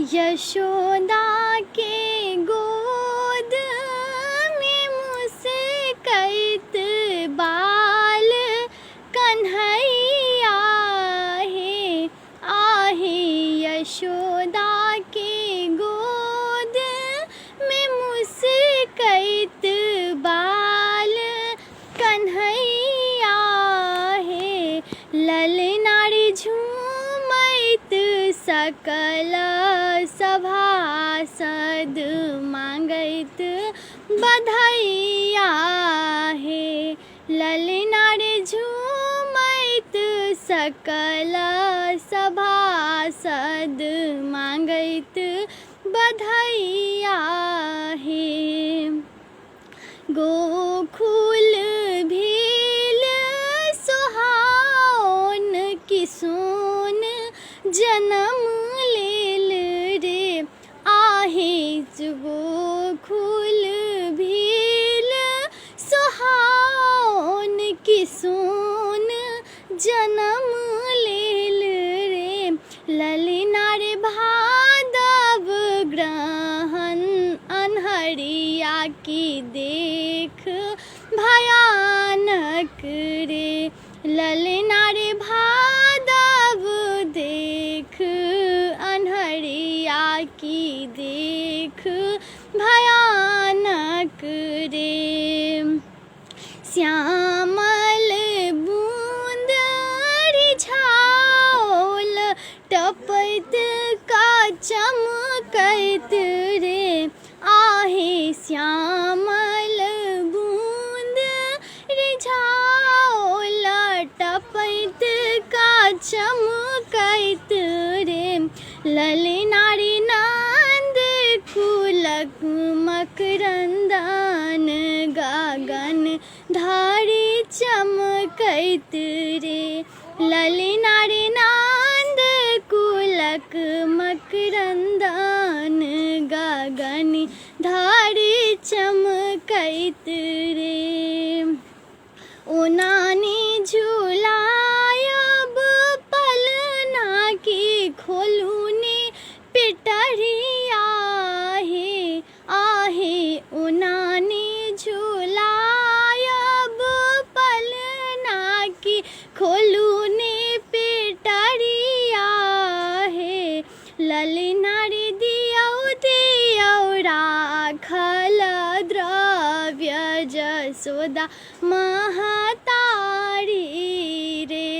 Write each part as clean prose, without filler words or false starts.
यशोदा के गोद में मुस्कैत बाल कन्हैया है, आहे यशोदा के गोद में मुस्कैत बाल कन्हैया है। ललनारी झूमैत सकल सभासद मांगैत बधाइया है। ललनारी झूमैत सकल सभासद मांगैत बधाइया है। गोकुल भेल सोहाओन की सोन जन्म लेल रे, आहे गोकुल भेल सोहाओन की सोन जन्म लेल रे। ललनार भादव ग्रहण अन्हरिया की देख भयानक रे। ललनार भादव देख अन्हरिया की देख भयानक रे। श्यामल बूंद रिझाओल टपैत का चमकैत रे, आहे श्यामल बूंद रिझाओल टपैत का चमकैत रे। ललनारी नंद कुलक मकरंदन गगन धारी चमकैत रे। ललनारी नंद कुलक मकरंदन गगन धारी चमकैत रे। ओनानी झुलायब पलना की खोलूनी पिटरिया है, आहे ओनानी झुलायब पलना की खोलूनी पिटरिया है। ललनारी दियौ दियौ राखल द्रव्य जसोदा महतारी रे।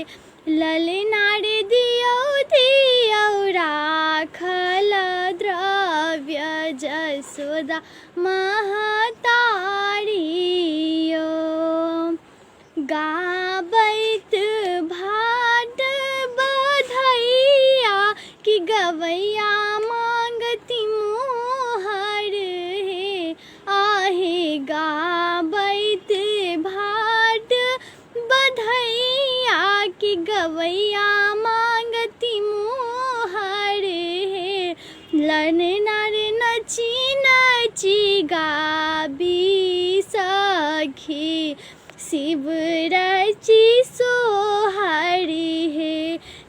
ललनारी दियौ दियौ राखल द्रव्य जसोदा महतारी यो। गाबैत भाट बधैया कि गवैया मांगती मोहर है, आहे गाबैत भाट बधैया कि गवैया मांगती मोहर है। ललनार नची नची गाबी सखी शिव रची सोहरी है।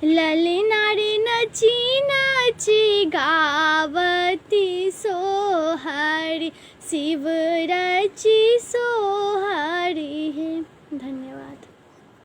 ललनार नची नची गावती सोहरी शिव रची सोहरी।